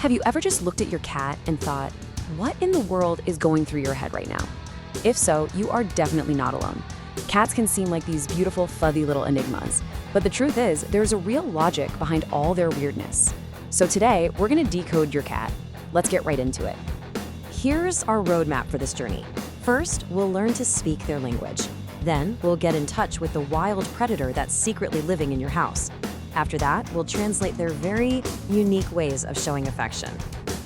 Have you ever just looked at your cat and thought, what in the world is going through your head right now? If so, you are definitely not alone. Cats can seem like these beautiful, fuzzy little enigmas, but the truth is, there's a real logic behind all their weirdness. So today, we're gonna decode your cat. Let's get right into it. Here's our roadmap for this journey. First, we'll learn to speak their language. Then, we'll get in touch with the wild predator that's secretly living in your house. After that, we'll translate their very unique ways of showing affection.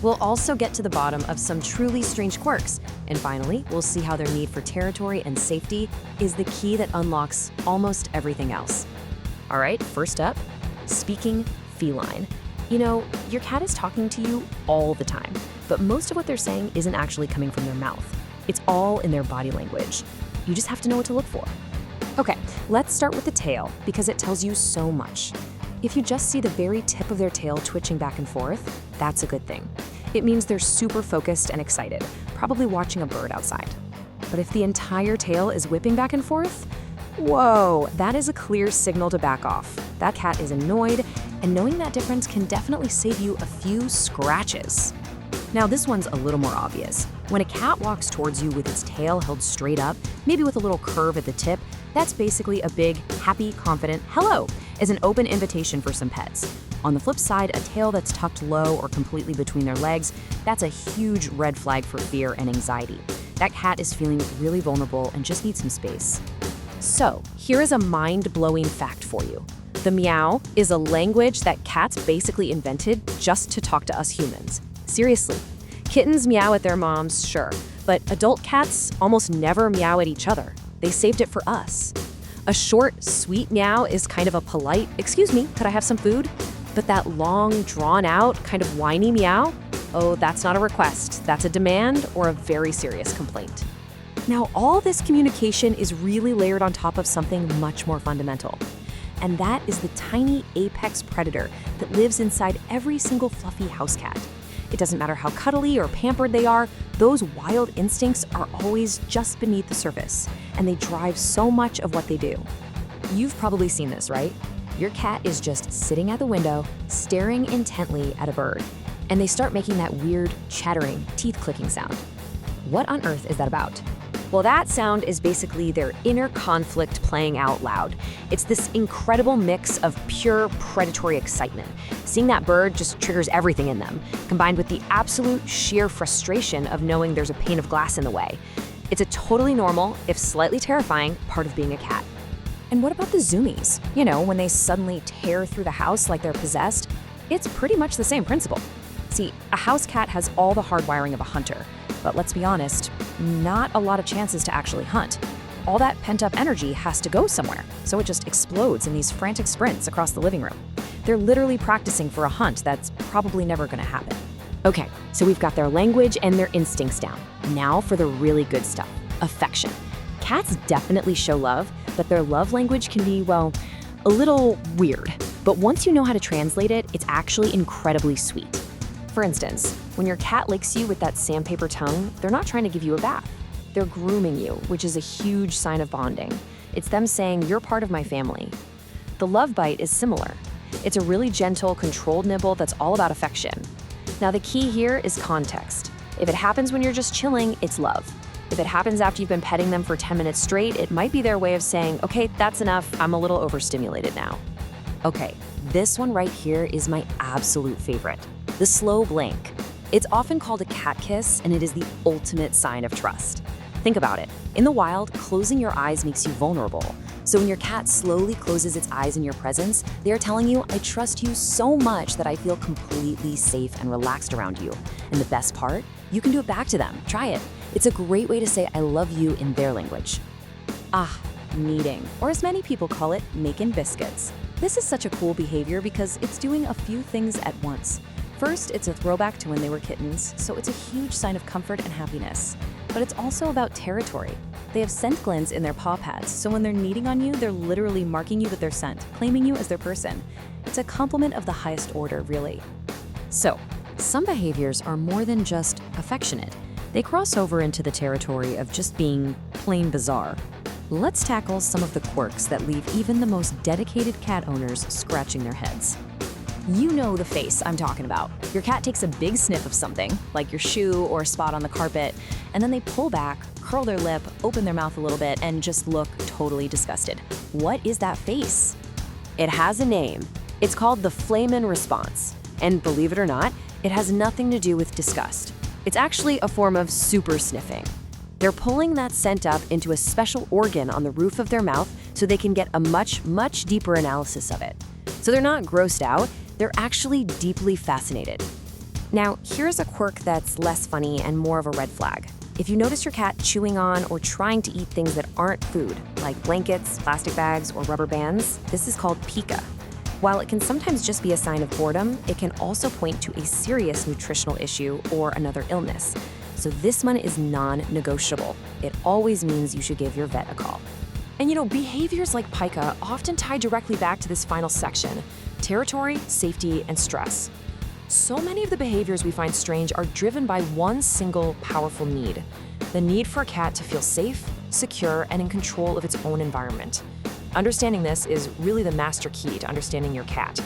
We'll also get to the bottom of some truly strange quirks. And finally, we'll see how their need for territory and safety is the key that unlocks almost everything else. All right, first up, speaking feline. You know, your cat is talking to you all the time, but most of what they're saying isn't actually coming from their mouth. It's all in their body language. You just have to know what to look for. Okay, let's start with the tail because it tells you so much. If you just see the very tip of their tail twitching back and forth, that's a good thing. It means they're super focused and excited, probably watching a bird outside. But if the entire tail is whipping back and forth, whoa, that is a clear signal to back off. That cat is annoyed, and knowing that difference can definitely save you a few scratches. Now this one's a little more obvious. When a cat walks towards you with its tail held straight up, maybe with a little curve at the tip, that's basically a big, happy, confident hello, as an open invitation for some pets. On the flip side, a tail that's tucked low or completely between their legs, that's a huge red flag for fear and anxiety. That cat is feeling really vulnerable and just needs some space. So, here is a mind-blowing fact for you. The meow is a language that cats basically invented just to talk to us humans. Seriously. Kittens meow at their moms, sure, but adult cats almost never meow at each other. They saved it for us. A short, sweet meow is kind of a polite, "Excuse me, could I have some food?" But that long, drawn-out, kind of whiny meow, oh, that's not a request. That's a demand or a very serious complaint. Now, all this communication is really layered on top of something much more fundamental. And that is the tiny apex predator that lives inside every single fluffy house cat. It doesn't matter how cuddly or pampered they are, those wild instincts are always just beneath the surface, and they drive so much of what they do. You've probably seen this, right? Your cat is just sitting at the window, staring intently at a bird, and they start making that weird, chattering, teeth-clicking sound. What on earth is that about? Well, that sound is basically their inner conflict playing out loud. It's this incredible mix of pure predatory excitement. Seeing that bird just triggers everything in them, combined with the absolute sheer frustration of knowing there's a pane of glass in the way. It's a totally normal, if slightly terrifying, part of being a cat. And what about the zoomies? You know, when they suddenly tear through the house like they're possessed? It's pretty much the same principle. See, a house cat has all the hardwiring of a hunter, but let's be honest, not a lot of chances to actually hunt. All that pent-up energy has to go somewhere, so it just explodes in these frantic sprints across the living room. They're literally practicing for a hunt that's probably never gonna happen. Okay, so we've got their language and their instincts down. Now for the really good stuff, affection. Cats definitely show love, but their love language can be, well, a little weird. But once you know how to translate it, it's actually incredibly sweet. For instance, when your cat licks you with that sandpaper tongue, they're not trying to give you a bath. They're grooming you, which is a huge sign of bonding. It's them saying, "You're part of my family." The love bite is similar. It's a really gentle, controlled nibble that's all about affection. Now, the key here is context. If it happens when you're just chilling, it's love. If it happens after you've been petting them for 10 minutes straight, it might be their way of saying, "Okay, that's enough, I'm a little overstimulated now." Okay, this one right here is my absolute favorite. The slow blink. It's often called a cat kiss, and it is the ultimate sign of trust. Think about it. In the wild, closing your eyes makes you vulnerable. So when your cat slowly closes its eyes in your presence, they are telling you, "I trust you so much that I feel completely safe and relaxed around you." And the best part? You can do it back to them. Try it. It's a great way to say "I love you" in their language. Kneading, or as many people call it, making biscuits. This is such a cool behavior because it's doing a few things at once. First, it's a throwback to when they were kittens, so it's a huge sign of comfort and happiness. But it's also about territory. They have scent glands in their paw pads, so when they're kneading on you, they're literally marking you with their scent, claiming you as their person. It's a compliment of the highest order, really. So, some behaviors are more than just affectionate. They cross over into the territory of just being plain bizarre. Let's tackle some of the quirks that leave even the most dedicated cat owners scratching their heads. You know the face I'm talking about. Your cat takes a big sniff of something, like your shoe or a spot on the carpet, and then they pull back, curl their lip, open their mouth a little bit, and just look totally disgusted. What is that face? It has a name. It's called the flamen response. And believe it or not, it has nothing to do with disgust. It's actually a form of super sniffing. They're pulling that scent up into a special organ on the roof of their mouth so they can get a much, much deeper analysis of it. So they're not grossed out, they're actually deeply fascinated. Now, here's a quirk that's less funny and more of a red flag. If you notice your cat chewing on or trying to eat things that aren't food, like blankets, plastic bags, or rubber bands, this is called pica. While it can sometimes just be a sign of boredom, it can also point to a serious nutritional issue or another illness. So this one is non-negotiable. It always means you should give your vet a call. And behaviors like pica often tie directly back to this final section: territory, safety, and stress. So many of the behaviors we find strange are driven by one single powerful need: the need for a cat to feel safe, secure, and in control of its own environment. Understanding this is really the master key to understanding your cat.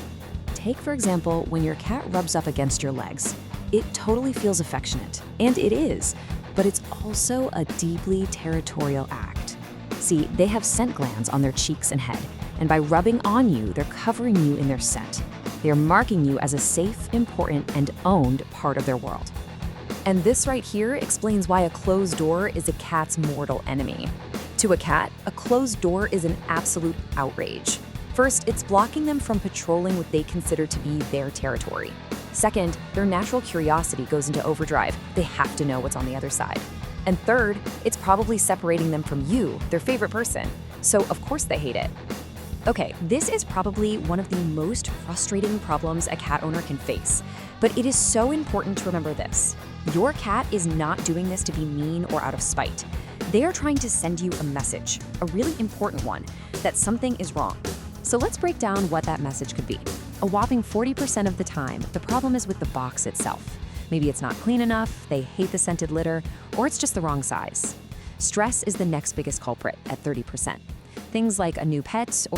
Take, for example, when your cat rubs up against your legs. It totally feels affectionate, and it is, but it's also a deeply territorial act. See, they have scent glands on their cheeks and head, and by rubbing on you, they're covering you in their scent. They are marking you as a safe, important, and owned part of their world. And this right here explains why a closed door is a cat's mortal enemy. To a cat, a closed door is an absolute outrage. First, it's blocking them from patrolling what they consider to be their territory. Second, their natural curiosity goes into overdrive. They have to know what's on the other side. And third, it's probably separating them from you, their favorite person. So of course they hate it. Okay, this is probably one of the most frustrating problems a cat owner can face, but it is so important to remember this. Your cat is not doing this to be mean or out of spite. They are trying to send you a message, a really important one, that something is wrong. So let's break down what that message could be. A whopping 40% of the time, the problem is with the box itself. Maybe it's not clean enough, they hate the scented litter, or it's just the wrong size. Stress is the next biggest culprit at 30%. Things like a new pet or